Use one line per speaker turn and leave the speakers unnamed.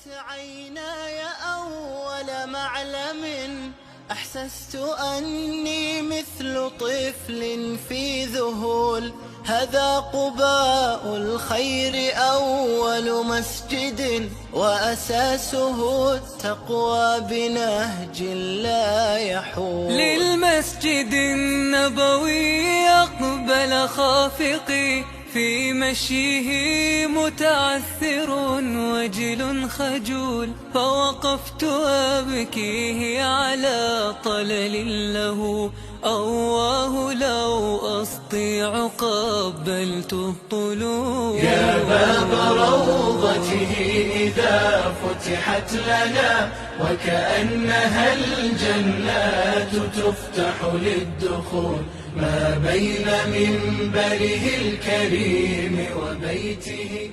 عيناي أول معلم أحسست أني مثل طفل في ذهول. هذا قباء الخير أول مسجد وأساسه التقوى بنهج لا يحول.
للمسجد النبوي أقبل خافقي في مشيه متعثر وجل خجول، فوقفت أبكيه على طلل له أواه لو أستطيع قبلت الطلول.
يا باب روضته إذا فتحت لنا وكأنها الجنات تفتح للدخول، ما بين منبره الكريم وبيته